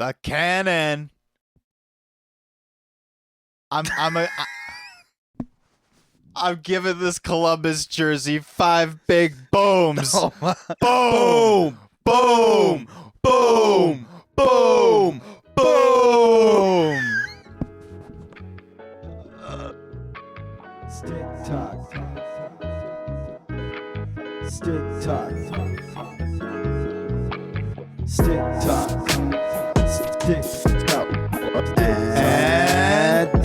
The cannon. I'm giving this Columbus jersey 5 big booms. Oh my. Boom, boom, boom, boom, boom. Stick talk. Stick talk. Stick talk. Stick talk. And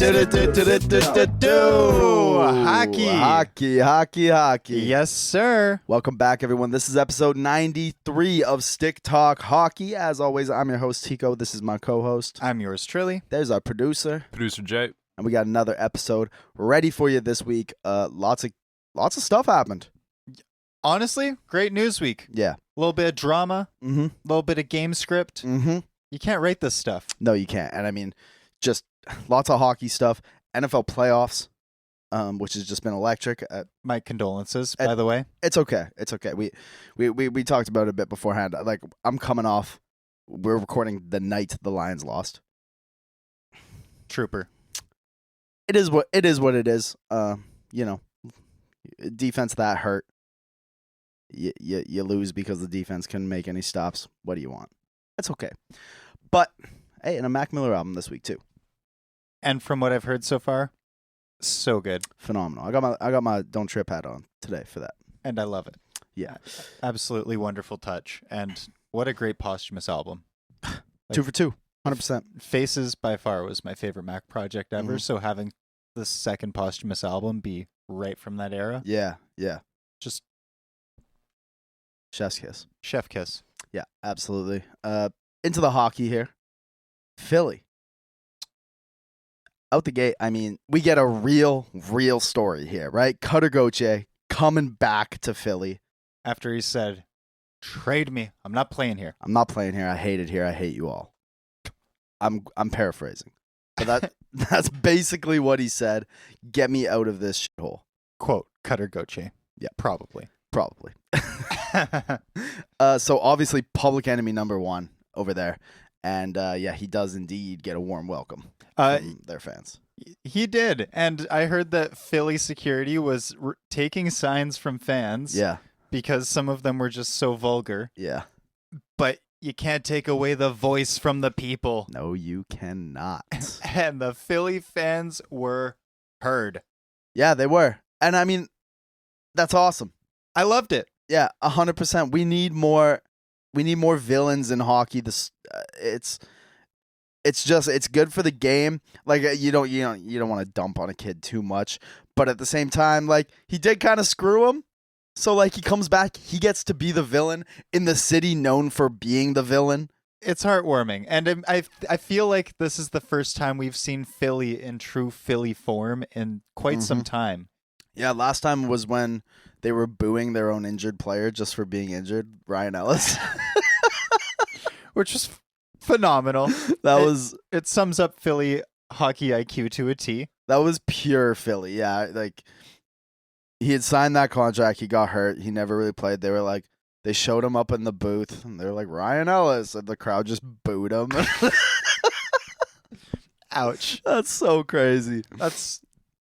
hockey. Yes, sir. Welcome back, everyone. This is episode 93 of Stick Talk Hockey. As always, I'm your host, Tico. This is my co-host. I'm yours truly. There's our producer. Producer Jay. And we got another episode ready for you this week. Lots of stuff happened. Honestly, great news week. Yeah. A little bit of drama, Mm-hmm. a little bit of game script. Mm-hmm. You can't rate this stuff. No, you can't. And I mean, just lots of hockey stuff. NFL playoffs, which has just been electric. My condolences, by the way. It's okay. It's okay. We talked about it a bit beforehand. Like, I'm coming off. We're recording the night the Lions lost. Trooper. It is what it is. Defense that hurt. You lose because the defense couldn't make any stops. What do you want? It's okay. But hey, and a Mac Miller album this week too. And from what I've heard so far, so good. Phenomenal. I got my Don't Trip hat on today for that. And I love it. Yeah. Absolutely wonderful touch. And what a great posthumous album. 2 for 2. 100%. Faces by far was my favorite Mac project ever. Mhm. So having the second posthumous album be right from that era, Yeah. just Chef's kiss. chef kiss. Yeah, absolutely. Into the hockey here. Philly. Out the gate, I mean, we get a real story here, right? Cutter Gauthier coming back to Philly. After he said, trade me. I'm not playing here. I'm not playing here. I hate it here. I hate you all. I'm paraphrasing. But that's basically what he said. Get me out of this shithole. Quote, Cutter Gauthier. Yeah. Probably. So obviously public enemy number one over there. And he does indeed get a warm welcome from their fans. He did. And I heard that Philly security was taking signs from fans. Yeah. Because some of them were just so vulgar. Yeah. But you can't take away the voice from the people. No, you cannot. And the Philly fans were heard. Yeah, they were. And I mean, that's awesome. I loved it. Yeah, 100%. We need more villains in hockey. It's good for the game. Like, you don't want to dump on a kid too much, but at the same time, like, he did kind of screw him. So like, he comes back, he gets to be the villain in the city known for being the villain. It's heartwarming. And I feel like this is the first time we've seen Philly in true Philly form in quite some time. Yeah, last time was when they were booing their own injured player just for being injured, Ryan Ellis. Which was phenomenal. It sums up Philly hockey IQ to a T. That was pure Philly. Yeah, like, he had signed that contract, he got hurt, he never really played. They showed him up in the booth, and they were like, Ryan Ellis, and the crowd just booed him. Ouch. That's so crazy.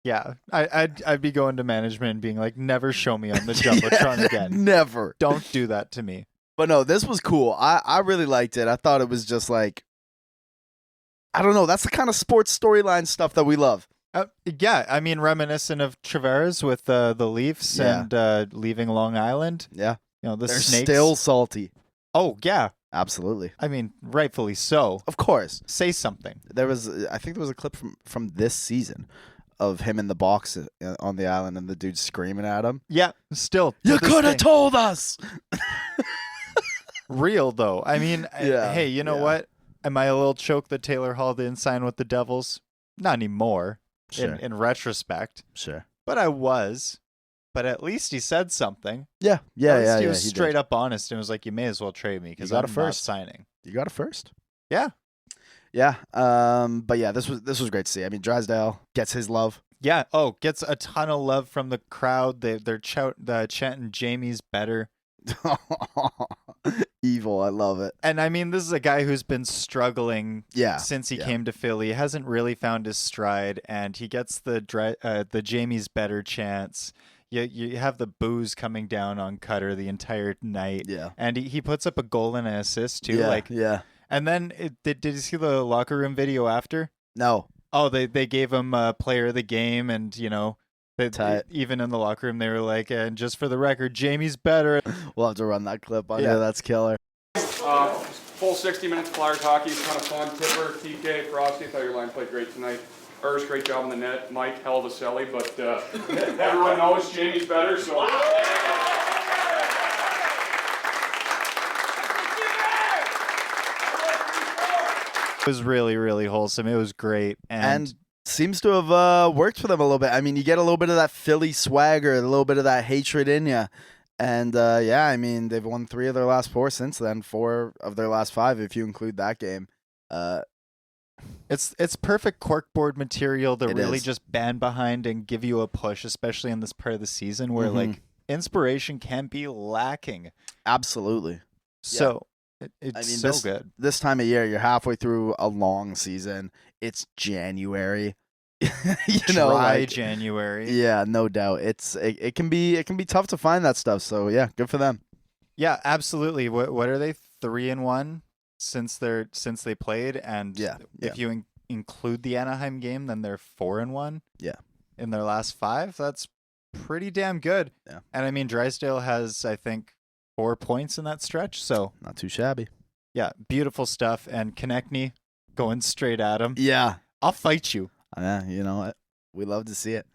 Yeah, I'd be going to management and being like, never show me on the Jumbotron again. Never. Don't do that to me. But no, this was cool. I really liked it. I thought it was just like, I don't know, that's the kind of sports storyline stuff that we love. Yeah, I mean, reminiscent of Tavares with the Leafs and leaving Long Island. Yeah. The They're Snakes. still salty. Oh, yeah. Absolutely. I mean, rightfully so. Of course. Say something. I think there was a clip from this season of him in the box on the island and the dude screaming at him. Yeah, still. You could have told us. Real, though. I mean, hey, you know yeah. what? Am I a little choked that Taylor Hall didn't sign with the Devils? Not anymore. Sure. In retrospect. Sure. But I was. But at least he said something. Yeah. He was straight up honest and was like, you may as well trade me because I'm not signing. You got a first. Yeah. Yeah. But yeah, this was great to see. I mean, Drysdale gets his love. Yeah. Oh, gets a ton of love from the crowd. They're chanting Jamie's better. Evil. I love it. And I mean, this is a guy who's been struggling Yeah. since he came to Philly. He hasn't really found his stride, and he gets the Jamie's better chance. You have the booze coming down on Cutter the entire night. Yeah. And he puts up a goal and an assist too. Yeah. And then did you see the locker room video after? No. Oh, they gave him player of the game, and even in the locker room they were like, and just for the record, Jamie's better. We'll have to run that clip on here. That's killer. Full 60 minutes Flyers hockey is kind of fun. Tipper, TK, Frosty, thought your line played great tonight. Urs, great job on the net. Mike, hell of a celly, but everyone knows Jamie's better, so. It was really, really wholesome. It was great. And seems to have worked for them a little bit. I mean, you get a little bit of that Philly swagger, a little bit of that hatred in you. And, I mean, they've won 3 of their last 4 since then, 4 of their last 5 if you include that game. It's perfect corkboard material to really just band behind and give you a push, especially in this part of the season where, like, inspiration can be lacking. Absolutely. So... It's good. This time of year, you're halfway through a long season. It's January. January. Yeah, no doubt. It can be tough to find that stuff. So yeah, good for them. Yeah, absolutely. What are they 3-1 since they played? And if you include the Anaheim game, then they're 4-1. Yeah, in their last 5. That's pretty damn good. Yeah, and I mean Drysdale has I think 4 points in that stretch, so not too shabby. Yeah, beautiful stuff. And Konechny going straight at him. Yeah, I'll fight you. Yeah, you know what? We love to see it.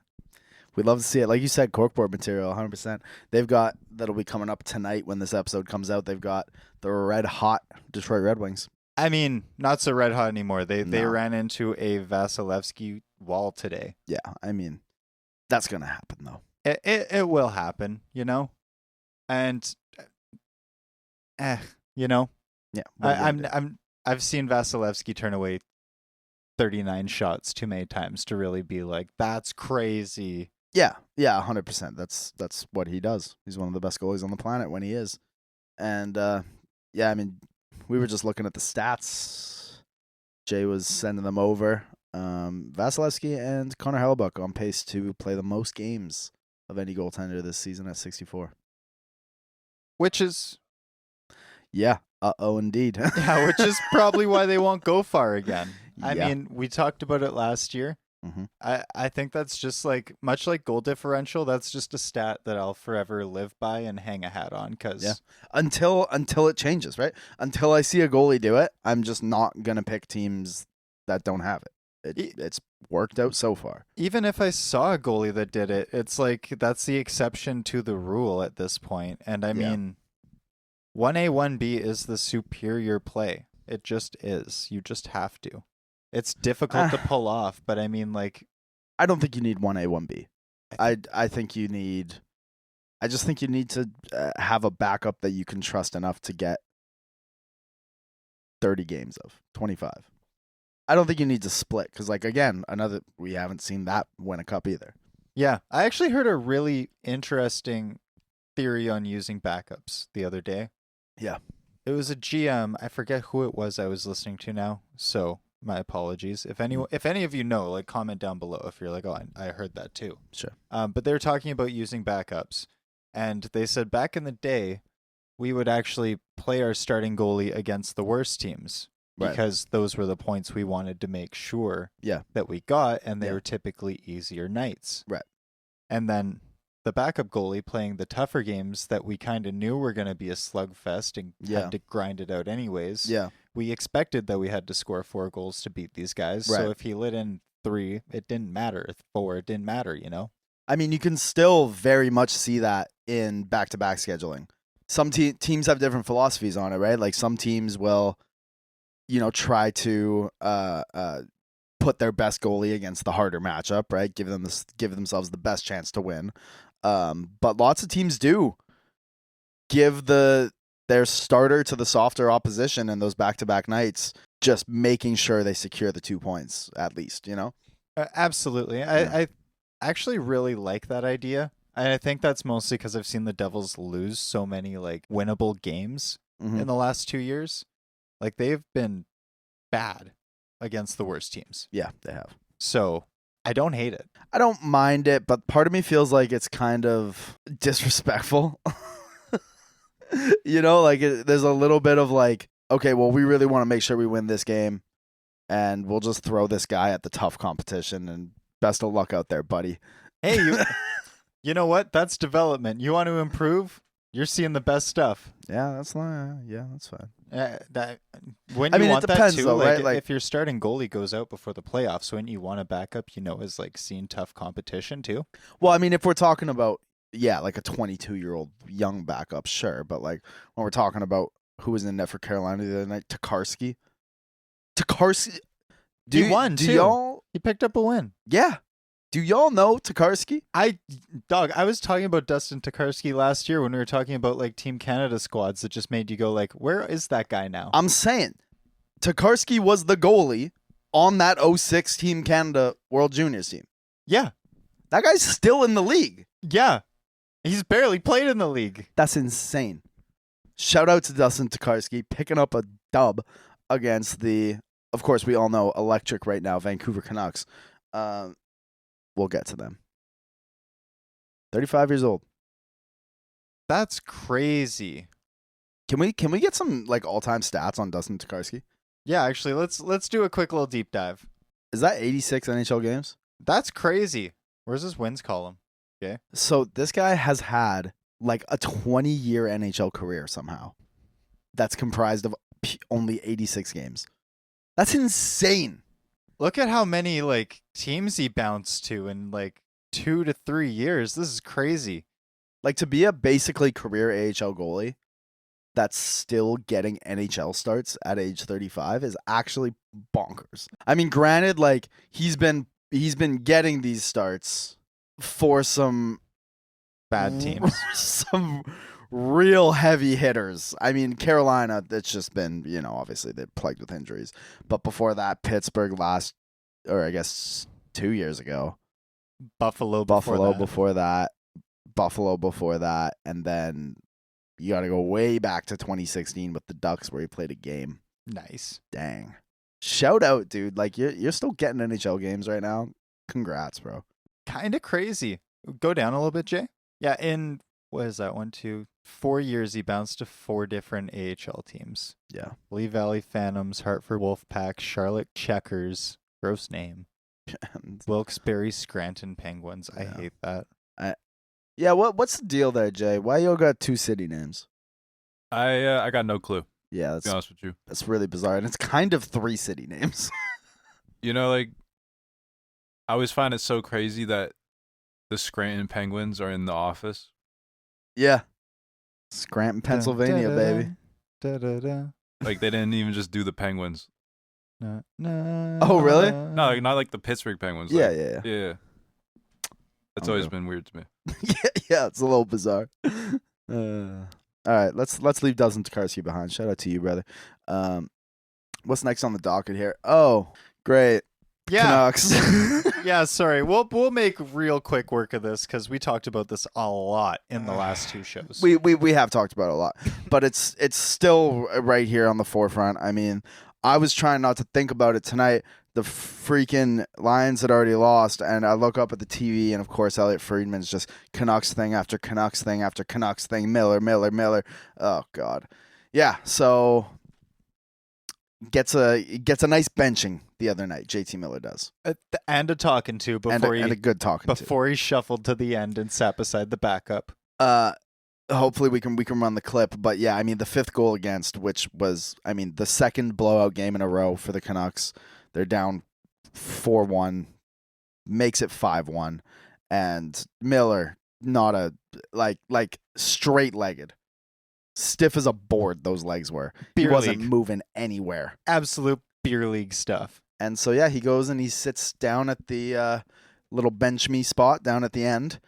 We love to see it. Like you said, corkboard material, 100%. They've got, that'll be coming up tonight when this episode comes out, they've got the red hot Detroit Red Wings. I mean, not so red hot anymore. They ran into a Vasilevsky wall today. Yeah, I mean, that's going to happen, though. It will happen, you know? And, you know? Yeah. I've seen Vasilevsky turn away 39 shots too many times to really be like, that's crazy. Yeah, 100%. That's what he does. He's one of the best goalies on the planet when he is. And, I mean, we were just looking at the stats. Jay was sending them over. Vasilevsky and Connor Hellebuyck on pace to play the most games of any goaltender this season at 64. Which is... Yeah, indeed. Yeah, which is probably why they won't go far again. I mean, we talked about it last year. Mm-hmm. I think that's just like, much like goal differential, that's just a stat that I'll forever live by and hang a hat on. Until it changes, right? Until I see a goalie do it, I'm just not going to pick teams that don't have it. It's worked out so far. Even if I saw a goalie that did it, it's like that's the exception to the rule at this point. And I mean, 1A, 1B is the superior play. It just is. You just have to. It's difficult to pull off, but I mean, like... I don't think you need 1A, 1B. I think you need... I just think you need to have a backup that you can trust enough to get 30 games of, 25. I don't think you need to split, because, like, again, we haven't seen that win a cup either. Yeah, I actually heard a really interesting theory on using backups the other day. Yeah. It was a GM. I forget who it was I was listening to now, so... my apologies. If any of you know, like, comment down below if you're like, oh, I heard that too. Sure. But they were talking about using backups, and they said back in the day, we would actually play our starting goalie against the worst teams because those were the points we wanted to make sure that we got, and they were typically easier nights. Right. And then the backup goalie playing the tougher games that we kind of knew were going to be a slugfest and had to grind it out anyways. Yeah. We expected that we had to score 4 goals to beat these guys. Right. So if he lit in 3, it didn't matter. If 4, it didn't matter, you know? I mean, you can still very much see that in back-to-back scheduling. Some teams have different philosophies on it, right? Like some teams will, try to put their best goalie against the harder matchup, right? Give themselves the best chance to win. But lots of teams do give their starter to the softer opposition in those back-to-back nights, just making sure they secure the 2 points at least, Absolutely. I actually really like that idea. And I think that's mostly because I've seen the Devils lose so many like winnable games in the last 2 years. Like, they've been bad against the worst teams. Yeah, they have. So I don't hate it. I don't mind it, but part of me feels like it's kind of disrespectful. Like there's a little bit of like, okay, well, we really want to make sure we win this game, and we'll just throw this guy at the tough competition, and best of luck out there, buddy. Hey, you know what? That's development. You want to improve? You're seeing the best stuff. Yeah, that's fine. Yeah, that's fine. It depends, that too, though, right? Like, if your starting goalie goes out before the playoffs, wouldn't you want a backup? Is like seeing tough competition too. Well, I mean, if we're talking about like a 22-year-old young backup, sure, but like when we're talking about who was in net for Carolina the other night, Tokarski, He won too. He picked up a win. Yeah. Do y'all know Tokarski? I was talking about Dustin Tokarski last year when we were talking about like Team Canada squads that just made you go like, where is that guy now? I'm saying Tokarski was the goalie on that 06 Team Canada World Juniors team. Yeah. That guy's still in the league. Yeah. He's barely played in the league. That's insane. Shout out to Dustin Tokarski picking up a dub against the, of course, we all know electric right now, Vancouver Canucks. We'll get to them. 35 years old. That's crazy. Can we get some like all-time stats on Dustin Tokarski? Yeah, actually, let's do a quick little deep dive. Is that 86 NHL games? That's crazy. Where's his wins column? Okay. So this guy has had like a 20-year NHL career somehow. That's comprised of only 86 games. That's insane. Look at how many like teams he bounced to in like 2 to 3 years. This is crazy. Like to be a basically career AHL goalie that's still getting NHL starts at age 35 is actually bonkers. I mean, granted, like he's been getting these starts for some bad teams, some real heavy hitters. I mean, Carolina, it's just been, obviously they're plagued with injuries. But before that, Pittsburgh 2 years ago. Buffalo before that. Buffalo before that. And then you got to go way back to 2016 with the Ducks where he played a game. Nice. Dang. Shout out, dude. Like, you're still getting NHL games right now. Congrats, bro. Kind of crazy. Go down a little bit, Jay. Yeah, in... what is that? 4 years he bounced to 4 different AHL teams. Yeah. Lee Valley Phantoms, Hartford Wolfpack, Charlotte Checkers, gross name. Wilkes-Barre Scranton Penguins. I hate that. Yeah, what's the deal there, Jay? Why you all got 2 city names? I got no clue. Yeah, to be honest with you. That's really bizarre, and it's kind of 3 city names. Like I always find it so crazy that the Scranton Penguins are in The Office. Yeah. Scranton, Pennsylvania, baby. Like they didn't even just do the Penguins. Oh, really? No, like, not like the Pittsburgh Penguins. Yeah, like, yeah. That's always been weird to me. yeah, it's a little bizarre. All right, let's leave Dustin Tokarski behind. Shout out to you, brother. What's next on the docket here? Oh, great. Yeah. Canucks. Yeah, sorry. We'll make real quick work of this because we talked about this a lot in the last 2 shows. We have talked about it a lot, but it's still right here on the forefront. I mean, I was trying not to think about it tonight. The freaking Lions had already lost, and I look up at the TV, and of course, Elliot Friedman's just Canucks thing after Canucks thing after Canucks thing. Miller. Oh God, yeah. So gets a nice benching the other night. JT Miller does, and a talking to before and a good talking before he shuffled to the end and sat beside the backup. Hopefully we can run the clip, but yeah, I mean the 5th goal against, which was the second blowout game in a row for the Canucks. They're down 4-1, makes it 5-1, and Miller not a like straight-legged, stiff as a board. Those legs were. He wasn't moving anywhere. Absolute beer league stuff. And so yeah, he goes and he sits down at the little bench me spot down at the end,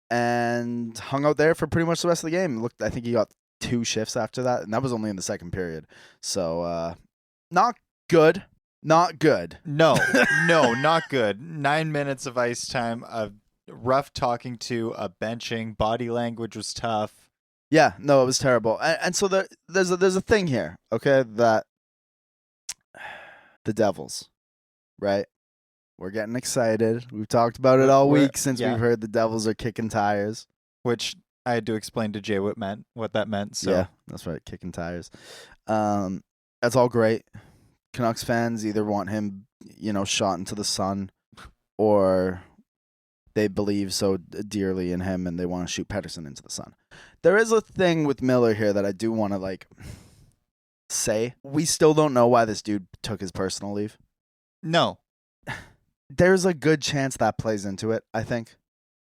and hung out there for pretty much the rest of the game. I think he got 2 shifts after that, and that was only in the second period. So not good. Not good. No, not good. 9 minutes of ice time, a rough talking to, a benching, body language was tough. Yeah, no, it was terrible. And so there's a thing here, okay, that the Devils, right? We're getting excited. We've talked about it all week since we've heard the Devils are kicking tires. Which I had to explain to Jay what that meant. So. Yeah, that's right, kicking tires. That's all great. Canucks fans either want him, shot into the sun, or they believe so dearly in him and they want to shoot Pettersson into the sun. There is a thing with Miller here that I do want to say. We still don't know why this dude took his personal leave. No. There's a good chance that plays into it, I think.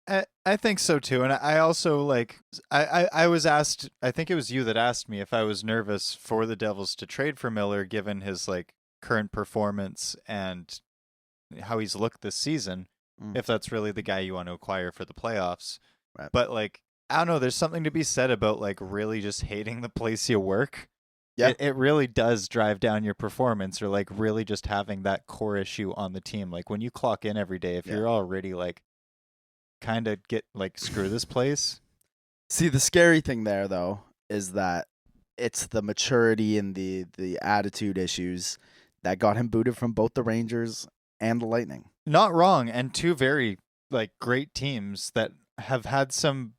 I think so too. And I also I was asked, I think it was you that asked me if I was nervous for the Devils to trade for Miller given his current performance and how he's looked this season, if that's really the guy you want to acquire for the playoffs. Right. But I don't know, there's something to be said about really just hating the place you work. Yeah. It really does drive down your performance, or really just having that core issue on the team. When you clock in every day, if you're already kind of get screw this place. See, the scary thing there though is that it's the maturity and the attitude issues that got him booted from both the Rangers and the Lightning. Not wrong, and two very great teams that have had some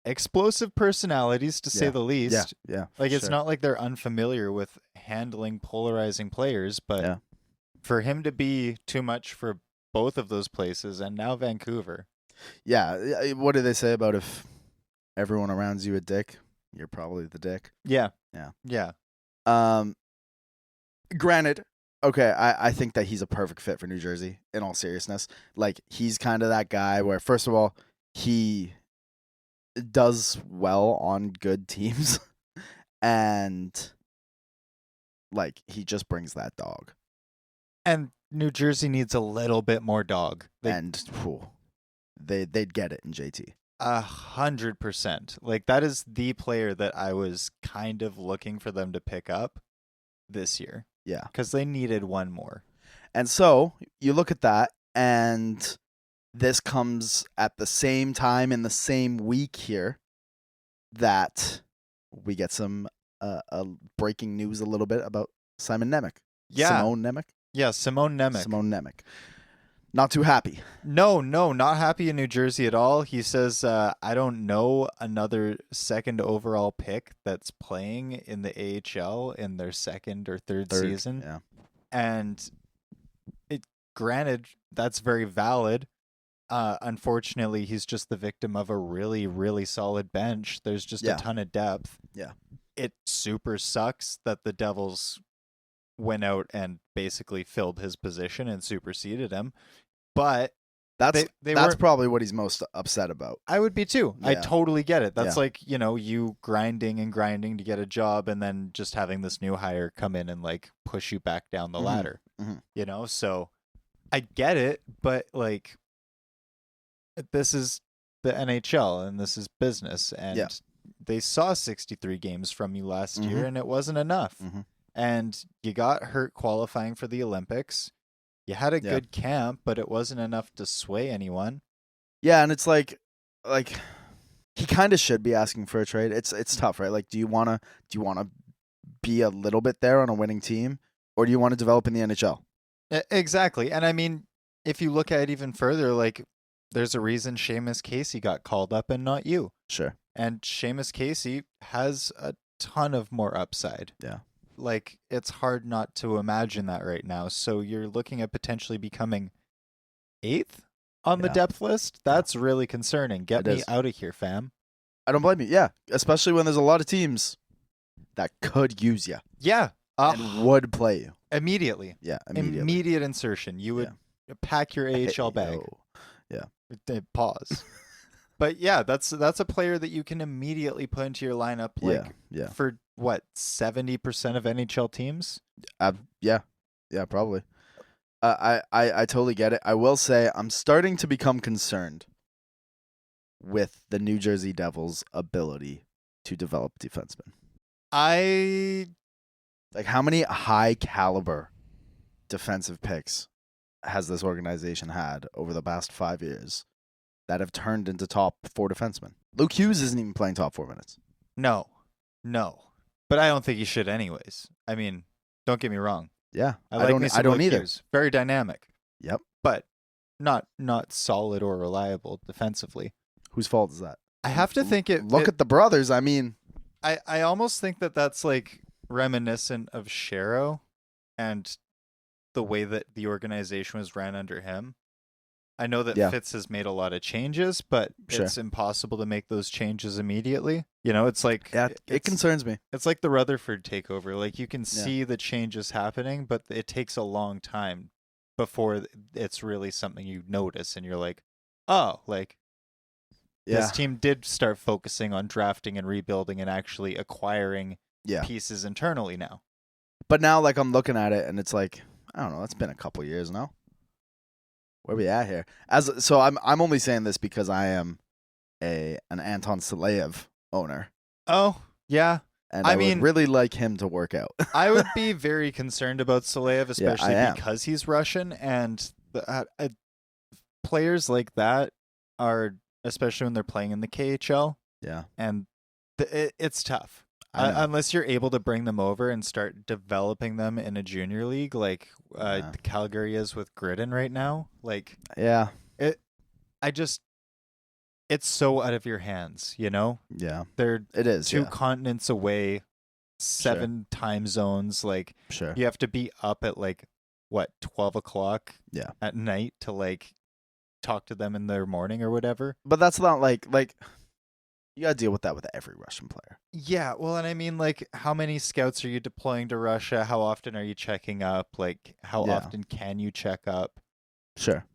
explosive personalities, to say the least. Yeah. It's not like they're unfamiliar with handling polarizing players, but for him to be too much for both of those places and now Vancouver. Yeah, what do they say about if everyone around you a dick, you're probably the dick? Yeah. Granted, okay, I think that he's a perfect fit for New Jersey, in all seriousness. He's kind of that guy where, first of all, he does well on good teams, and he just brings that dog. And New Jersey needs a little bit more dog. They'd get it in JT. 100%. That is the player that I was kind of looking for them to pick up this year. Yeah. Because they needed one more. And so you look at that, and this comes at the same time in the same week here that we get some breaking news a little bit about Simon Nemec. Yeah. Simone Nemec? Yeah, Simone Nemec. Not too happy. No, not happy in New Jersey at all. He says, I don't know another second overall pick that's playing in the AHL in their second or third season. Yeah. And granted, that's very valid. Unfortunately, he's just the victim of a really, really solid bench. There's just a ton of depth. Yeah. It super sucks that the Devils went out and basically filled his position and superseded him. But that's they probably what he's most upset about. I would be too. Yeah. I totally get it. That's Yeah. You grinding to get a job and then just having this new hire come in and push you back down the ladder. Mm-hmm. So I get it, but this is the NHL and this is business, and they saw 63 games from you last year and it wasn't enough. Mm-hmm. And you got hurt qualifying for the Olympics. You had a good camp, but it wasn't enough to sway anyone. Yeah, and it's he kind of should be asking for a trade. It's tough, right? Do you want to be a little bit there on a winning team, or do you want to develop in the NHL? Exactly. And I mean, if you look at it even further, there's a reason Seamus Casey got called up and not you. Sure. And Seamus Casey has a ton of more upside. Yeah. It's hard not to imagine that right now. So you're looking at potentially becoming 8th on the depth list. That's really concerning. Get me out of here, fam. I don't blame you. Yeah, especially when there's a lot of teams that could use you. Yeah. And would play you. Immediately. Yeah, immediately. Immediate insertion. You would pack your AHL bag. Yeah. Pause. But yeah, that's a player that you can immediately put into your lineup for what, 70% of NHL teams? Yeah, probably. I totally get it. I will say I'm starting to become concerned with the New Jersey Devils' ability to develop defensemen. How many high caliber defensive picks has this organization had over the past 5 years that have turned into top 4 defensemen? Luke Hughes isn't even playing top 4 minutes. No. But I don't think he should anyways. I mean, don't get me wrong. Yeah, I like me some I don't Luke either. Hughes. Very dynamic. Yep. But not solid or reliable defensively. Whose fault is that? I have to think Look at the brothers. I mean, I almost think that that's like reminiscent of Shero and the way that the organization was ran under him. I know that Fitz has made a lot of changes, but it's impossible to make those changes immediately. You know, it's like it concerns me. It's like the Rutherford takeover. Like you can see the changes happening, but it takes a long time before it's really something you notice and you're like, "Oh, like this team did start focusing on drafting and rebuilding and actually acquiring pieces internally now." But now, like, I'm looking at it and it's like, I don't know. It's been a couple years now. Where we at here? So I'm only saying this because I am an Anton Saleyev owner. Oh yeah, and I would really like him to work out. I would be very concerned about Saleyev, especially because he's Russian, and players like that are, especially when they're playing in the KHL. Yeah, and it's tough. Unless you're able to bring them over and start developing them in a junior league, like Calgary is with Gridden right now. Like, it's so out of your hands, you know? Yeah. It is 2 continents away, 7 time zones. Like, you have to be up at 12 o'clock at night to like talk to them in their morning or whatever. But that's not like you gotta deal with that with every Russian player. Yeah, well, and I mean, like, how many scouts are you deploying to Russia? How often are you checking up? Like, how often can you check up? Sure.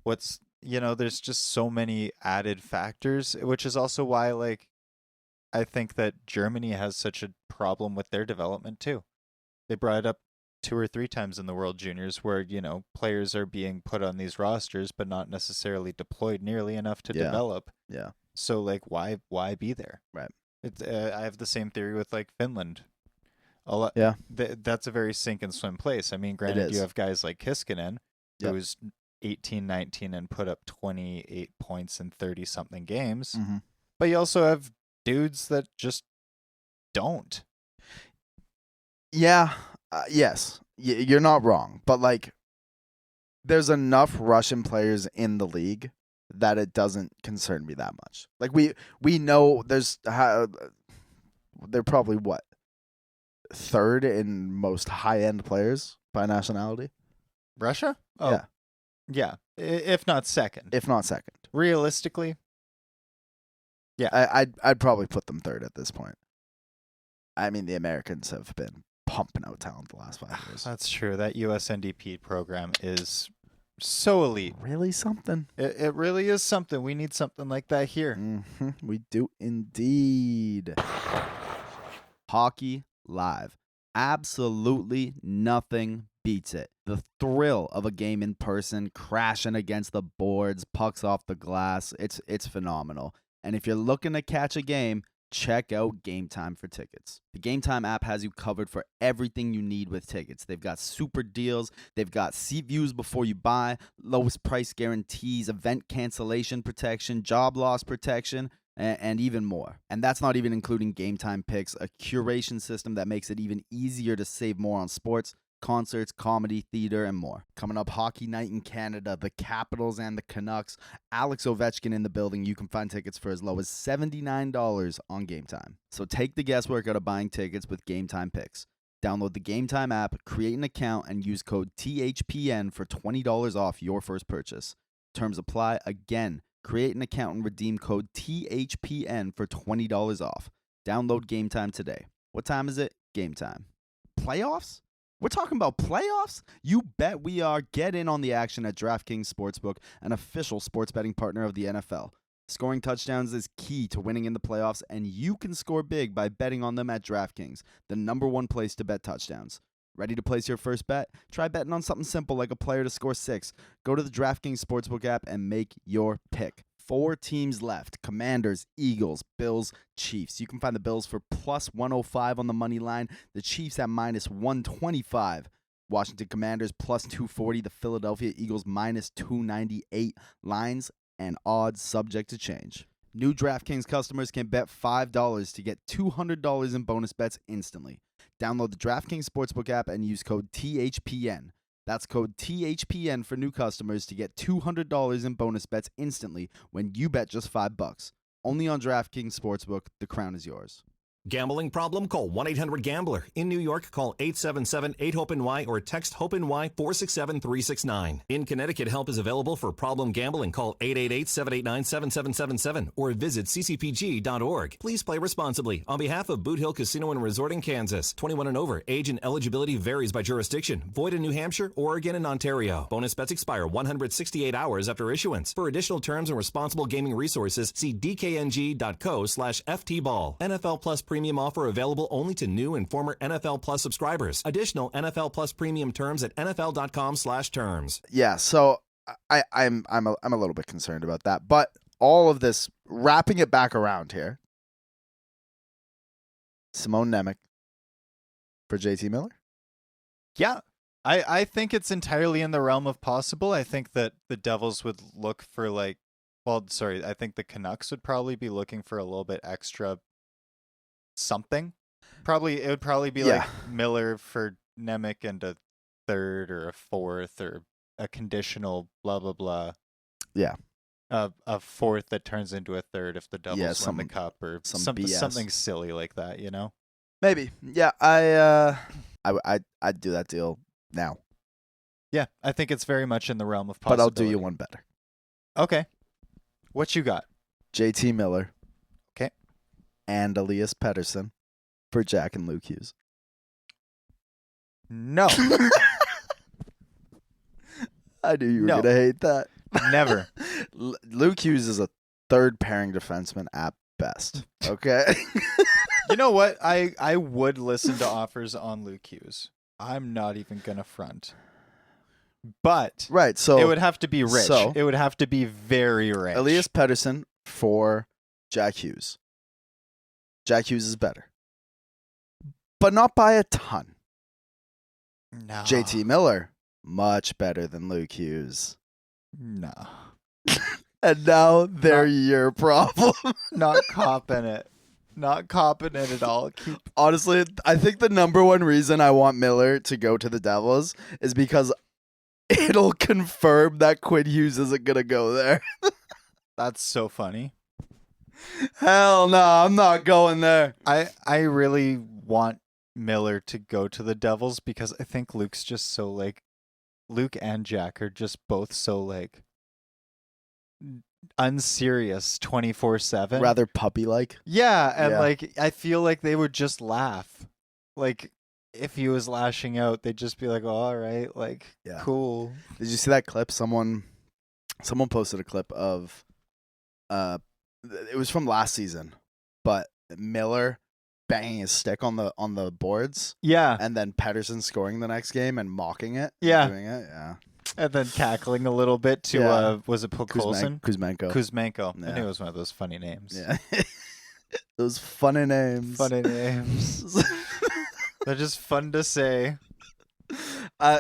There's just so many added factors, which is also why, like, I think that Germany has such a problem with their development, too. They brought it up 2 or 3 times in the World Juniors where, players are being put on these rosters, but not necessarily deployed nearly enough to develop. Yeah. So, like, why be there? Right. I have the same theory with, like, Finland. That's a very sink and swim place. I mean, granted, you have guys like Kiskinen, who's 18, 19, and put up 28 points in 30-something games. Mm-hmm. But you also have dudes that just don't. Yeah. Yes. You're not wrong. But, like, there's enough Russian players in the league that it doesn't concern me that much. Like, we know they're probably third in most high-end players by nationality. Russia? Oh. Yeah. If not second. Realistically. Yeah. I'd probably put them third at this point. I mean, the Americans have been pumping out talent the last 5 years. That's true. That USNDP program is so elite. Really something. It really is something. We need something like that here. Mm-hmm. We do indeed. Hockey live. Absolutely nothing beats it. The thrill of a game in person, crashing against the boards, pucks off the glass. It's phenomenal. And if you're looking to catch a game, check out Game Time for tickets. The Game Time app has you covered for everything you need with tickets. They've got super deals. They've got seat views before you buy, lowest price guarantees, event cancellation protection, job loss protection, and even more. And that's not even including Game Time picks, a curation system that makes it even easier to save more on sports, concerts, comedy, theater, and more. Coming up, Hockey Night in Canada, the Capitals and the Canucks. Alex Ovechkin in the building. You can find tickets for as low as $79 on Game Time. So take the guesswork out of buying tickets with Game Time picks. Download the Game Time app, create an account, and use code THPN for $20 off your first purchase. Terms apply. Again, create an account and redeem code THPN for $20 off. Download Game Time today. What time is it? Game Time. Playoffs? We're talking about playoffs? You bet we are. Get in on the action at DraftKings Sportsbook, an official sports betting partner of the NFL. Scoring touchdowns is key to winning in the playoffs, and you can score big by betting on them at DraftKings, the #1 place to bet touchdowns. Ready to place your first bet? Try betting on something simple like a player to score 6. Go to the DraftKings Sportsbook app and make your pick. 4 teams left: Commanders, Eagles, Bills, Chiefs. You can find the Bills for plus 105 on the money line, the Chiefs at minus 125. Washington Commanders plus 240, the Philadelphia Eagles minus 298. Lines and odds subject to change. New DraftKings customers can bet $5 to get $200 in bonus bets instantly. Download the DraftKings Sportsbook app and use code THPN. That's code THPN for new customers to get $200 in bonus bets instantly when you bet just $5. Only on DraftKings Sportsbook. The crown is yours. Gambling problem? Call 1-800-GAMBLER. In New York, call 877-8-HOPE-NY or text HOPE-NY 467-369. In Connecticut, help is available for problem gambling. Call 888-789-7777 or visit ccpg.org. Please play responsibly. On behalf of Boot Hill Casino and Resort in Kansas, 21 and over, age and eligibility varies by jurisdiction. Void in New Hampshire, Oregon, and Ontario. Bonus bets expire 168 hours after issuance. For additional terms and responsible gaming resources, see dkng.co/ftball. NFL Plus Premium offer available only to new and former NFL Plus subscribers. Additional NFL Plus Premium terms at nfl.com/terms. Yeah, so I'm a little bit concerned about that, but all of this, wrapping it back around here, Simone Nemec for JT Miller? Yeah. I think it's entirely in the realm of possible. I think that the Devils would look for I think the Canucks would probably be looking for a little bit extra something. It would probably be like Miller for Nemec and a third or a fourth or a conditional blah blah blah. Yeah. A fourth that turns into a third if the Devils win the cup or BS. Something silly like that, you know? Maybe. Yeah, I'd do that deal now. Yeah, I think it's very much in the realm of But possibility. I'll do you one better. Okay. What you got? JT Miller. Okay. And Elias Pettersson for Jack and Luke Hughes. No. I knew you were No. going to hate that. Never. Luke Hughes is a third pairing defenseman at best. Okay? You know what? I would listen to offers on Luke Hughes. I'm not even going to front. But Right, so it would have to be rich. so- It would have to be very rich. Elias Pettersson for Jack Hughes. Jack Hughes is better. But not by a ton. No. JT Miller, much better than Luke Hughes. No. And now they're your problem. Not copping it. Not copping it at all. Honestly, I think the number one reason I want Miller to go to the Devils is because it'll confirm that Quinn Hughes isn't going to go there. That's so funny. Hell no, I'm not going there. I really want Miller to go to the Devils because I think Luke's just so Luke and Jack are just both so unserious 24/7. Rather puppy-like. Yeah, and Yeah. I feel like they would just laugh. If he was lashing out, they'd just be like, oh, all right, Yeah. cool. Did you see that clip? Someone posted a clip of it was from last season, but Miller banging his stick on the boards Yeah, and then Pettersson scoring the next game and mocking it. Yeah. Doing it. Yeah. and then cackling a little bit to, Yeah. was it Pokolson? Kuzmenko. Kuzmenko. I Yeah. knew it was one of those funny names. Yeah. Those funny names. Funny names. They're just fun to say.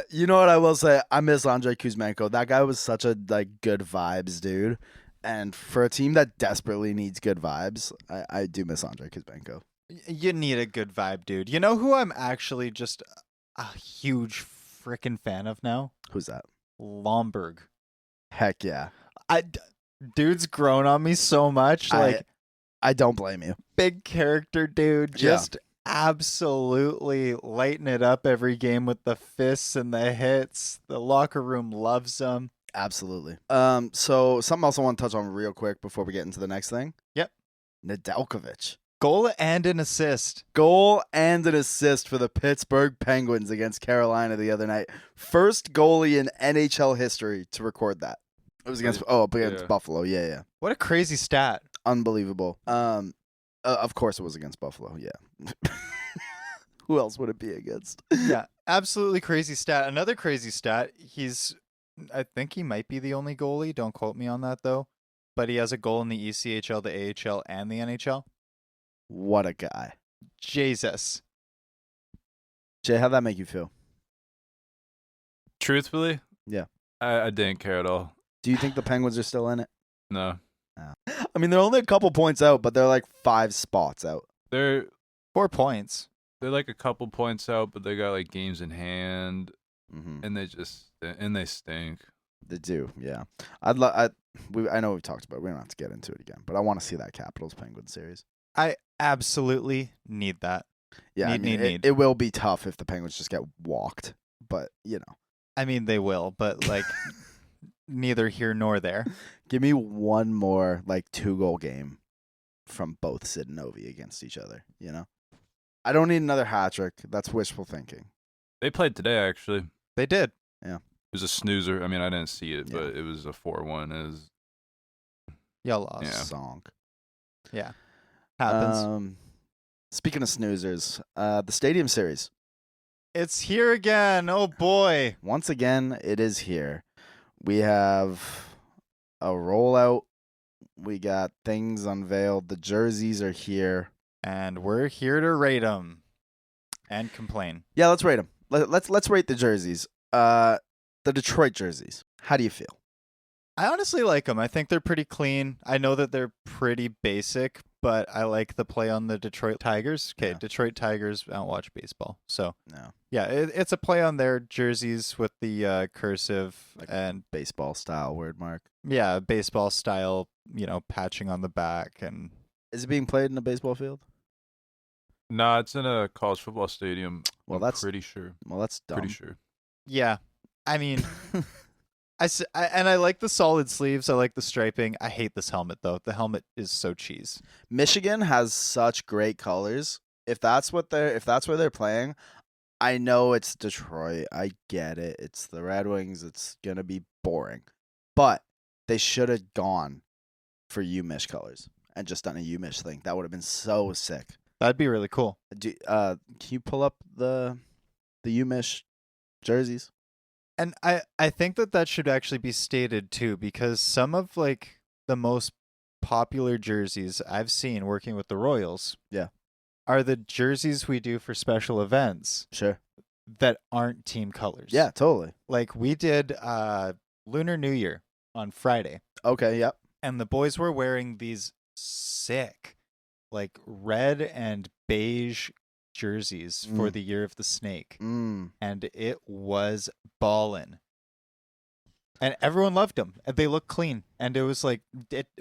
You know what I will say? I miss Andrei Kuzmenko. That guy was such a good vibes dude. And for a team that desperately needs good vibes, I do miss Andrei Kuzmenko. You need a good vibe, dude. You know who I'm actually just a huge freaking fan of now? Who's that? Lomberg. Heck yeah. Dude's grown on me so much. I don't blame you. Big character dude. Yeah. Just absolutely lighting it up every game with the fists and the hits. The locker room loves him. Absolutely. So something else I want to touch on real quick before we get into the next thing. Yep. Nedeljkovic. Goal and an assist. Goal and an assist for the Pittsburgh Penguins against Carolina the other night. First goalie in NHL history to record that. It was against Buffalo. Yeah. What a crazy stat. Unbelievable. Of course it was against Buffalo. Yeah. Who else would it be against? Yeah, absolutely crazy stat. Another crazy stat. I think he might be the only goalie. Don't quote me on that though. But he has a goal in the ECHL, the AHL, and the NHL. What a guy. Jesus. Jay, how'd that make you feel? Truthfully, Yeah. I didn't care at all. Do you think the Penguins are still in it? No. I mean, they're only a couple points out, but they're like 5 spots out. They're 4 points. they're like a couple points out, but they got like games in hand, Mm-hmm. and they stink. They do, yeah. I know we've talked about it. We don't have to get into it again, but I want to see that Capitals-Penguins series. I absolutely need that. Yeah, I mean, need. It will be tough if the Penguins just get walked, but, I mean, they will, but like neither here nor there. give me one more, 2-goal game from both Sid and Ovi against each other, I don't need another hat trick. That's wishful thinking. They played today, actually. They did. It was a snoozer. I mean, I didn't see it, Yeah. but it was a 4-1. It was, Y'all lost. Yeah. Song. Yeah. Happens. Speaking of snoozers, the Stadium Series. It's here again. Oh boy. Once again, it is here. We have a rollout. We got things unveiled. The jerseys are here. And we're here to rate them and complain. Yeah, let's rate them. Let's rate the jerseys. The Detroit jerseys. How do you feel? I honestly like them. I think they're pretty clean. I know that they're pretty basic, but I like the play on the Detroit Tigers. Okay, Yeah. Detroit Tigers don't watch baseball. So, No. yeah, it's a play on their jerseys with the cursive Like- and, Baseball style word mark. yeah, baseball style, patching on the back. And Is it being played in a baseball field? nah, it's in a college football stadium. Well, I'm that's pretty sure. dumb. Pretty sure. yeah, I mean, I like the solid sleeves. I like the striping. I hate this helmet, though. The helmet is so cheese. Michigan has such great colors. If that's where they're playing, I know it's Detroit. I get it. It's the Red Wings. It's gonna be boring, but they should have gone for UMich colors and just done a UMich thing. That would have been so sick. That'd be really cool. Can you pull up the UMich jerseys? And I think that should actually be stated too, because some of like the most popular jerseys I've seen working with the Royals, Yeah. are the jerseys we do for special events Sure. that aren't team colors. Yeah, totally. Like we did Lunar New Year on Friday, Okay. Yep. and the boys were wearing these sick, like red and beige jerseys for Mm. the Year of the Snake. Mm. And it was ballin'. And everyone loved them. And they look clean. And it was like,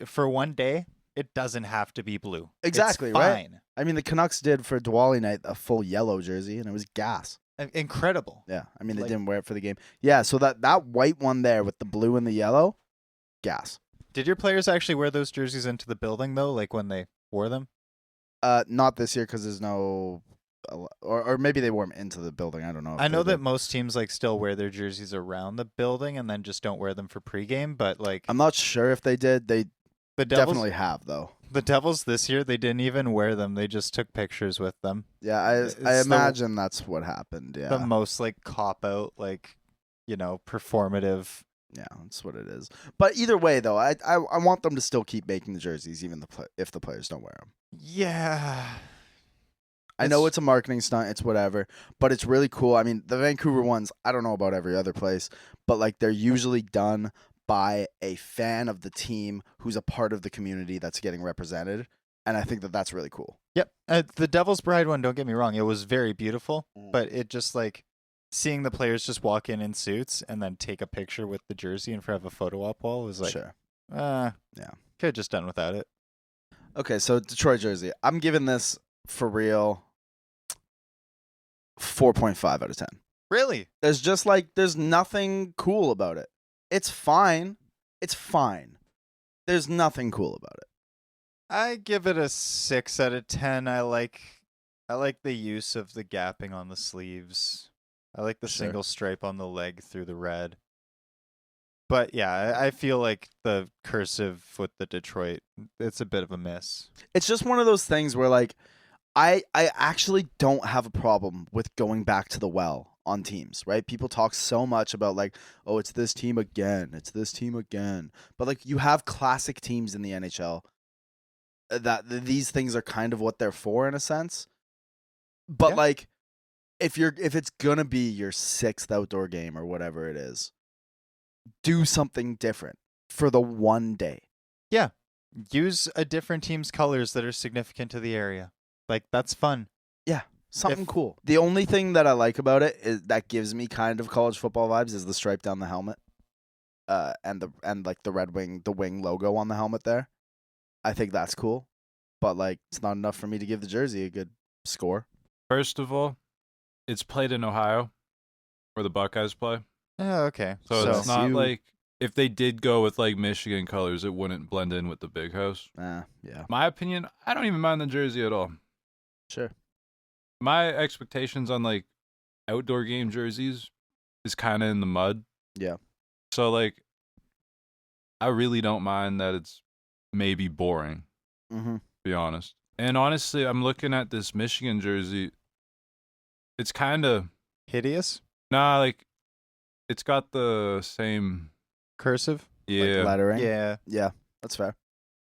for one day, it doesn't have to be blue. Exactly, it's right? fine. I mean, the Canucks did for Diwali night a full yellow jersey, and it was gas. Incredible. Yeah, I mean, they Like- didn't wear it for the game. Yeah, so that white one there with the blue and the yellow, gas. Did your players actually wear those jerseys into the building, though, like when they wore them? Not this year because there's no, or maybe they wore them into the building. I don't know. if I know they that did. most teams like still wear their jerseys around the building and then just don't wear them for pregame. But like I'm not sure if they did. They the Devils, definitely have though. the Devils this year, they didn't even wear them. They just took pictures with them. Yeah, It's I the- imagine that's what happened. Yeah, The most like cop out, like performative. yeah, that's what it is. But either way, though, I want them to still keep making the jerseys, even if the players don't wear them. Yeah. I know It's- it's a marketing stunt, it's whatever, but it's really cool. I mean, the Vancouver ones, I don't know about every other place, but like they're usually done by a fan of the team who's a part of the community that's getting represented, and I think that that's really cool. Yep. The Devil's Bride one, don't get me wrong, it was very beautiful, Mm. but it just like seeing the players just walk in suits and then take a picture with the jersey in front of a photo op wall was like, Sure. yeah. Could have just done without it. Okay, so Detroit jersey. I'm giving this for real 4.5 out of 10. Really? There's nothing cool about it. It's fine. It's fine. There's nothing cool about it. I give it a 6 out of 10. I like the use of the gapping on the sleeves. I like the Sure. single stripe on the leg through the red. But yeah, I feel like the cursive with the Detroit, it's a bit of a miss. It's just one of those things where like I actually don't have a problem with going back to the well on teams, right? People talk so much about like, oh, it's this team again. It's this team again. But like you have classic teams in the NHL that these things are kind of what they're for in a sense. But Yeah. like if it's going to be your 6th outdoor game or whatever it is, do something different for the one day. Yeah. Use a different team's colors that are significant to the area. Like, that's fun. Something cool. The only thing that I like about it is that gives me kind of college football vibes is the stripe down the helmet, and like the wing logo on the helmet there. I think that's cool, but like it's not enough for me to give the jersey a good score. First of all, it's played in Ohio, where the Buckeyes play. Oh, okay. So it's not you- like if they did go with like Michigan colors, it wouldn't blend in with the big house. Yeah. My opinion, I don't even mind the jersey at all. Sure. My expectations on like outdoor game jerseys is kind of in the mud. Yeah. So like, I really don't mind that it's maybe boring, Mm-hmm. to be honest. And honestly, I'm looking at this Michigan jersey. It's kind of Hideous? like it's got the same Cursive? yeah. Like lettering. Yeah. Yeah. That's fair.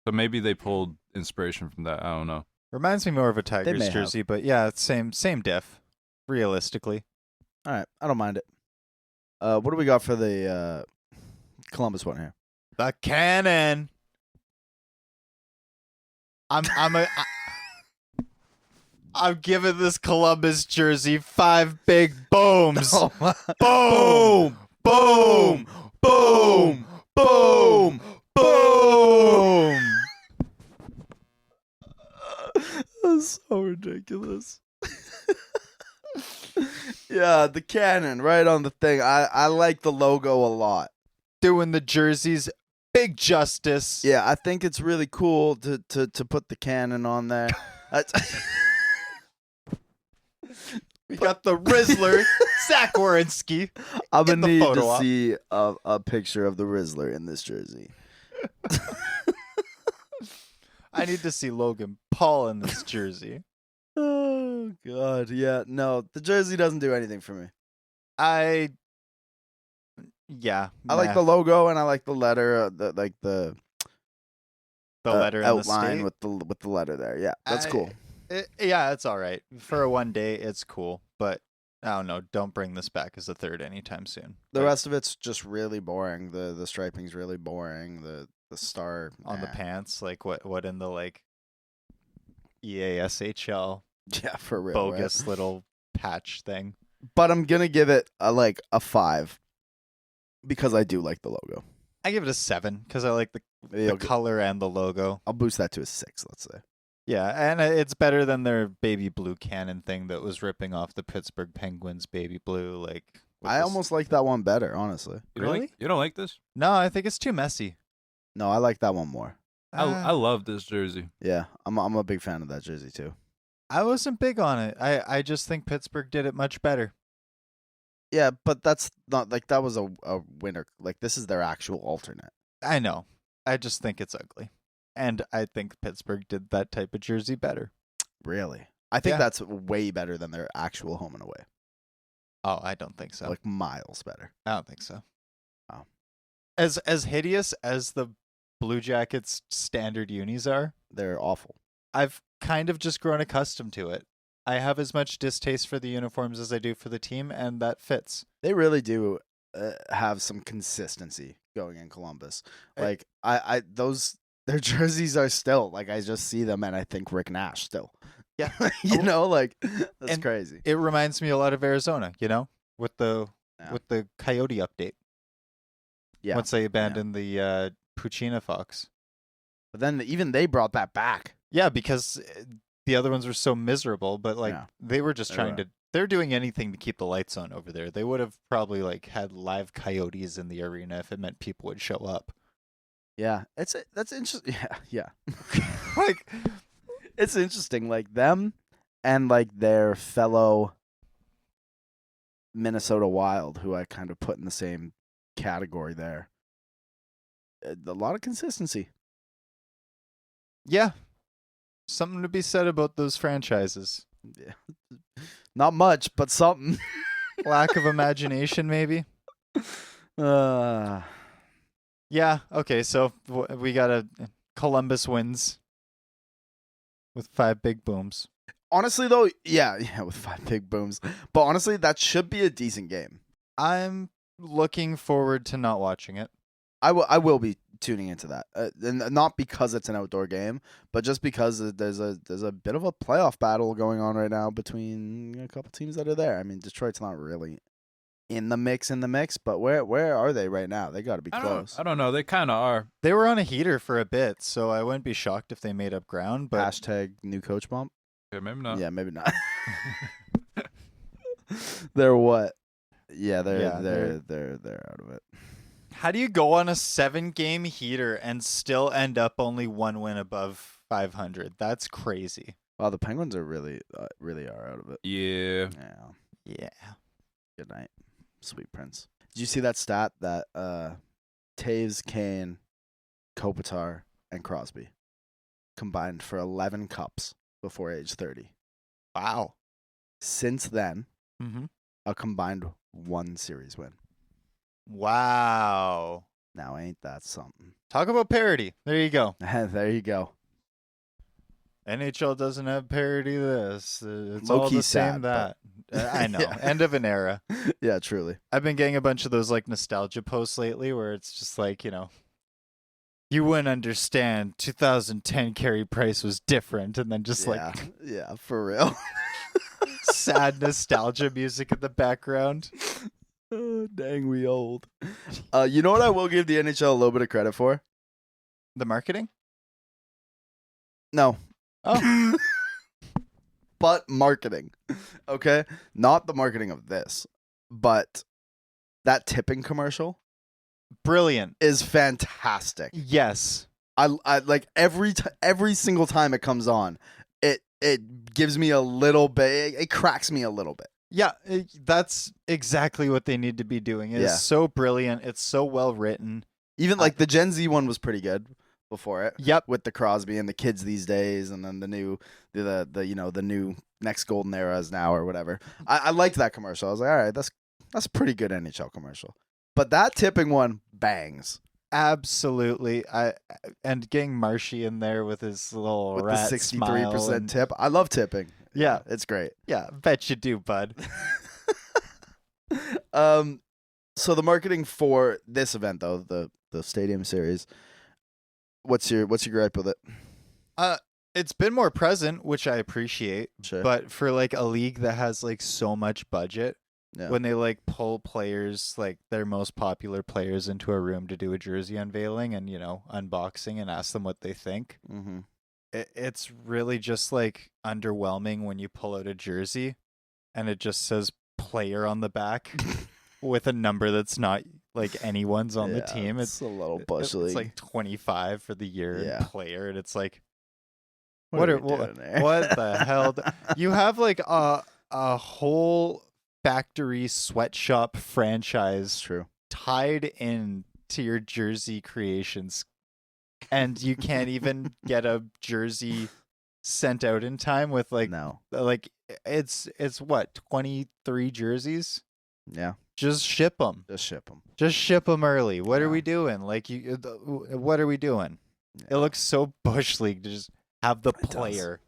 So maybe they pulled inspiration from that. I don't know. Reminds me more of a may Tigers have. jersey, but yeah, it's same diff, realistically. All right. I don't mind it. What do we got for the Columbus one here? The cannon. I'm giving this Columbus jersey 5 big booms. Boom! Boom! Boom! Boom! Boom! That's so ridiculous. Yeah, the cannon right on the thing. I like the logo a lot. Doing the jerseys big justice. Yeah, I think it's really cool to put the cannon on there. We got the Rizzler, Zach Wierenski. I'm Get gonna the need photo to up. see a picture of the Rizzler in this jersey. I need to see Logan Paul in this jersey. Oh God, yeah, no, the jersey doesn't do anything for me. I like the logo and I like the letter, the letter in outline the state. with the letter there. Yeah, that's cool. Yeah, it's all right for a one day. It's cool, but I don't know. Don't bring this back as a third anytime soon. The Like, rest of it's just really boring. The striping's really boring. The star on the nah. pants, like what in the like EASHL Yeah, for real. bogus Right? little patch thing. But I'm gonna give it a 5 because I do like the logo. I give it a 7 because I like the Yeah, color and the logo. I'll boost that to a 6. Let's say. Yeah, and it's better than their baby blue cannon thing that was ripping off the Pittsburgh Penguins baby blue. Like with I this- almost like that one better, honestly. You don't Really? like, you don't like this? No, I think it's too messy. No, I like that one more. I love this jersey. Yeah, I'm a big fan of that jersey too. I wasn't big on it. I just think Pittsburgh did it much better. Yeah, but that's not like that was a winner. Like this is their actual alternate. I know. I just think it's ugly. And I think Pittsburgh did that type of jersey better. Really, I think Yeah. that's way better than their actual home and away. Oh, I don't think so. Like miles better. I don't think so. Oh. As hideous as the Blue Jackets standard unis are, They're awful. I've kind of just grown accustomed to it. I have as much distaste for the uniforms as I do for the team, and that fits. They really do have some consistency going in Columbus. Like I those their jerseys are still like I just see them and I think Rick Nash still. Yeah. you know, like that's And- crazy. It reminds me a lot of Arizona, with the Yeah. with the Coyote update. Yeah. Once they abandoned the Puccina Fox. But then even they brought that back. Yeah, because the other ones were so miserable, but like Yeah. they were just They trying were. to. They're doing anything to keep the lights on over there. They would have probably like had live coyotes in the arena if it meant people would show up. Yeah. That's interesting. Yeah. Like, It's interesting like them and like their fellow Minnesota Wild who I kind of put in the same category there. A lot of consistency. yeah, something to be said about those franchises. Yeah. Not much, but something. Lack of imagination, maybe. Uh, Yeah. Okay. So we got a Columbus wins with 5 big booms. honestly, though, yeah, with 5 big booms. But honestly, that should be a decent game. I'm looking forward to not watching it. I will be tuning into that, and not because it's an outdoor game, but just because there's a bit of a playoff battle going on right now between a couple teams that are there. I mean, Detroit's not really in the mix, but where are they right now? They got to be close. I don't know. They kind of are. They were on a heater for a bit, so I wouldn't be shocked if they made up ground. But Hashtag new coach bump. Yeah, maybe not. Yeah, maybe not. They're what? Yeah, they're out of it. how do you go on a 7-game heater and still end up only 1 win above 500? That's crazy. Wow, the Penguins are really are out of it. Yeah. Yeah. Good night, sweet prince. Did you see that stat that Taves, Kane, Kopitar, and Crosby combined for 11 cups before age 30? Wow. Since then, Mm-hmm. a combined 1 series win. Wow. Now, ain't that something? Talk about parity. There you go. There you go. NHL doesn't have parity this. It's Low all key the same sad, that. I know. Yeah. End of an era. Yeah, truly. I've been getting a bunch of those like nostalgia posts lately where it's just like, you wouldn't understand 2010 Carey Price was different, and then just like yeah, for real. sad nostalgia music in the background. Oh, dang, we old. You know what I will give the NHL a little bit of credit for? The marketing? No. Oh. But marketing. Okay? Not the marketing of this, but that tipping commercial Brilliant. is fantastic. Yes. I like every single time it comes on, it gives me a little bit, it cracks me a little bit. Yeah, that's exactly what they need to be doing. It's Yeah. so brilliant. It's so well written. Even like the Gen Z one was pretty good before it. Yep. With the Crosby and the kids these days, and then the new the new next golden era is now or whatever. I liked that commercial. I was like, all right, that's a pretty good NHL commercial. But that tipping one bangs. Absolutely. And getting Marshy in there with his little With rat the 63% smile and- tip. I love tipping. Yeah. It's great. Yeah, bet you do, bud. So the marketing for this event though, the stadium series, what's your gripe with it? It's been more present, which I appreciate. Sure. But for like a league that has like so much budget, Yeah. when they like pull players, like their most popular players, into a room to do a jersey unveiling and unboxing and ask them what they think, Mm-hmm. it's really just like underwhelming when you pull out a jersey and it just says player on the back with a number that's not like anyone's on the team. It's a little bush league. It's like 25 for the year and Yeah. player, and it's like, What are we doing there? what the hell? You have like a whole factory sweatshop franchise True. tied in to your jersey creations, and you can't even get a jersey sent out in time with like it's what, 23 jerseys? Yeah. Just ship them. Just ship them. Just ship them early. What are Yeah. we doing? Like what are we doing? It looks so bush league to just have the It does. player.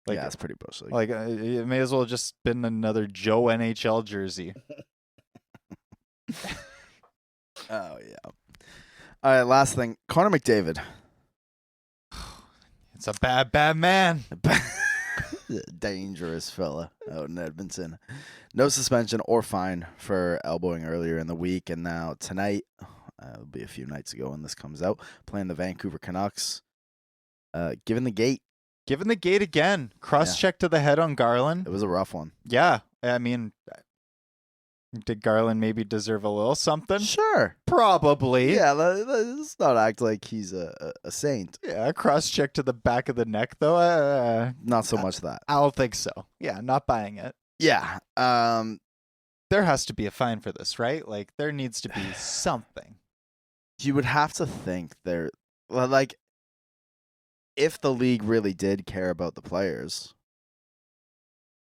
Like, yeah, it's pretty bush league. Like it may as well just been another Joe NHL jersey. Oh yeah. All right, last thing. Connor McDavid. It's a bad man. Dangerous fella out in Edmonton. No suspension or fine for elbowing earlier in the week, and now tonight, it'll be a few nights ago when this comes out, playing the Vancouver Canucks. Given the gate. Given the gate again. Cross check to the head on Garland. It was a rough one. Yeah. I mean, did Garland maybe deserve a little something? Sure. Probably. Yeah, let's not act like he's a saint. Yeah, cross check to the back of the neck, though. Not so much that. I don't think so. Yeah, not buying it. Yeah. There has to be a fine for this, right? Like, there needs to be something. You would have to think there, like, if the league really did care about the players,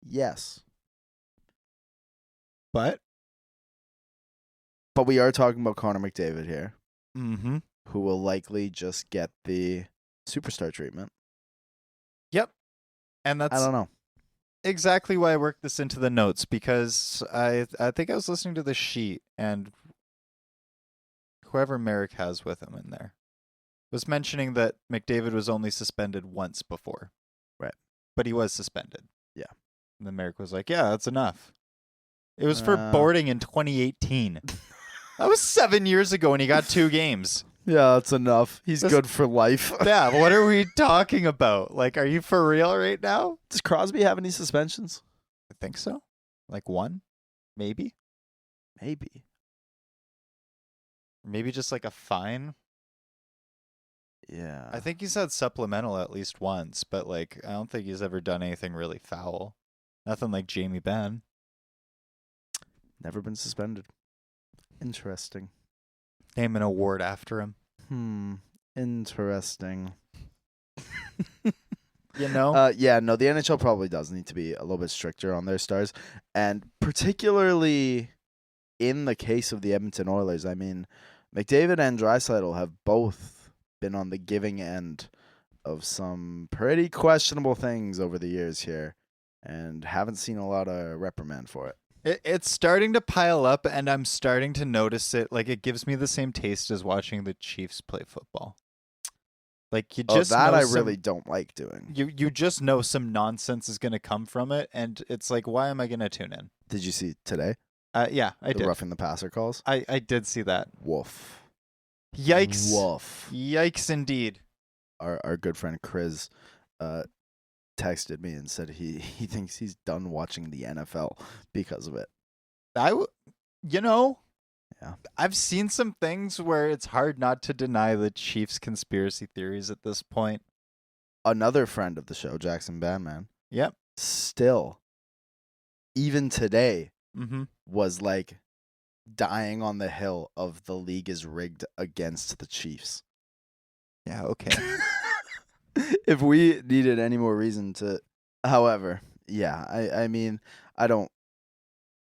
yes. But we are talking about Connor McDavid here, mm-hmm. who will likely just get the superstar treatment. Yep. And that's I don't know. exactly why I worked this into the notes, because I think I was listening to the sheet, and whoever Merrick has with him in there, was mentioning that McDavid was only suspended once before. Right. But he was suspended. Yeah. And then Merrick was like, yeah, that's enough. It was for boarding in 2018. That was 7 years ago and he got 2 games. Yeah, that's enough. He's good for life. Yeah, what are we talking about? Like, are you for real right now? Does Crosby have any suspensions? I think so. Like 1? Maybe? Maybe. Maybe just like a fine? Yeah. I think he's had supplemental at least once, but like I don't think he's ever done anything really foul. Nothing like Jamie Benn. Never been suspended. Interesting. Name an award after him. Interesting. You know? Yeah, no, the NHL probably does need to be a little bit stricter on their stars. And particularly in the case of the Edmonton Oilers, I mean, McDavid and Draisaitl have both been on the giving end of some pretty questionable things over the years here and haven't seen a lot of reprimand for it. It's starting to pile up, and I'm starting to notice it. Like, it gives me the same taste as watching the Chiefs play football. Like, you just that know I really don't like doing. You just know some nonsense is going to come from it, and it's like, why am I going to tune in? Did you see today? Yeah, I did. The roughing the passer calls? I did see that. Woof. Yikes. Woof. Yikes indeed. Our good friend Chris texted me and said he thinks he's done watching the NFL because of it. Yeah. I've seen some things where it's hard not to deny the Chiefs conspiracy theories at this point. Another friend of the show, Jackson Bandman. Yep. Still, even today, Mm-hmm. was like dying on the hill of the league is rigged against the Chiefs. Yeah, okay. If we needed any more reason to, however, yeah, I mean, I don't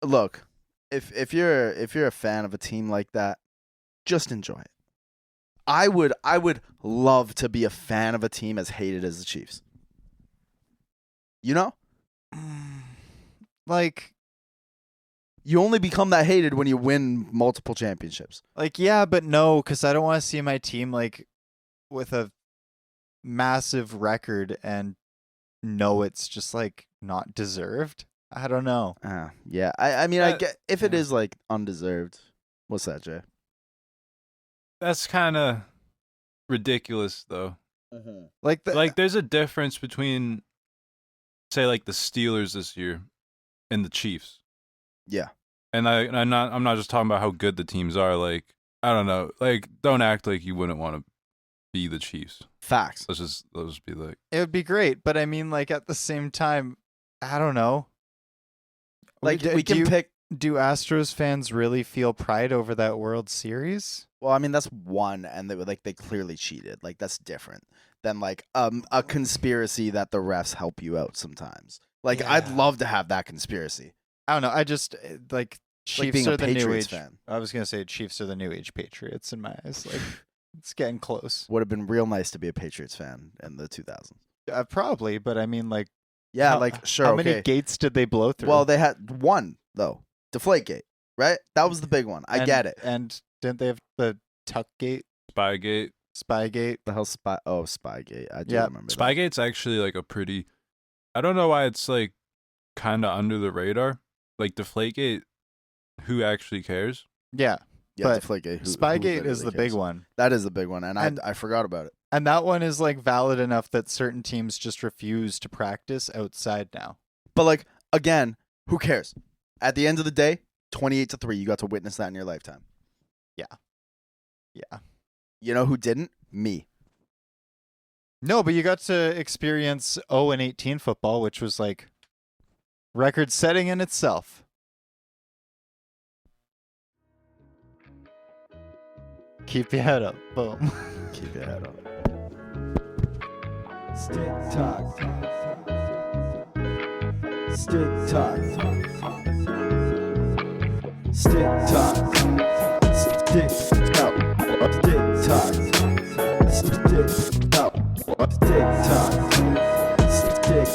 look. If you're a fan of a team like that, just enjoy it. I would love to be a fan of a team as hated as the Chiefs. You know? Like, you only become that hated when you win multiple championships. Like, yeah, but no, because I don't want to see my team like with a massive record and know it's just like not deserved. I don't know. Yeah. I mean, I get if it is like undeserved. What's that, Jay? That's kind of ridiculous, though. Mm-hmm. Like, there's a difference between, say, like the Steelers this year and the Chiefs. Yeah. And I'm not just talking about how good the teams are. Like, I don't know. Like, don't act like you wouldn't want to be the Chiefs. Facts. Let's just be like, it would be great, but I mean, like at the same time, I don't know. Like we can pick. Do Astros fans really feel pride over that World Series? Well, I mean that's one, and they clearly cheated. Like that's different than like a conspiracy that the refs help you out sometimes. Like Yeah. I'd love to have that conspiracy. I don't know. I just like Chiefs being are a the new Patriots age. fan. I was gonna say Chiefs are the new age Patriots in my eyes. Like it's getting close. Would have been real nice to be a Patriots fan in the 2000s. Probably, but I mean, like, Yeah, how, like sure. How okay. many gates did they blow through? Well, they had one though. Deflategate, right? That was the big one. I get it. And didn't they have the Tuck Gate, Spygate. Spygate? The hell Spygate. I do Yeah. remember that. Spygate's actually like a pretty. I don't know why it's like kind of under the radar. Like Deflategate, who actually cares? Yeah, Yeah, but Deflategate. Spygate is the big one. That is the big one, and I forgot about it. And that one is like valid enough that certain teams just refuse to practice outside now. But like again, who cares? At the end of the day, 28-3, you got to witness that in your lifetime. Yeah. You know who didn't? Me. No, but you got to experience 0-18 football, which was like record setting in itself. Keep your head up. Boom. Keep your head up. Stick talk. Stick talk. Stick talk. Stick talk. Stick talk. Stick talk. Stick talk. Stick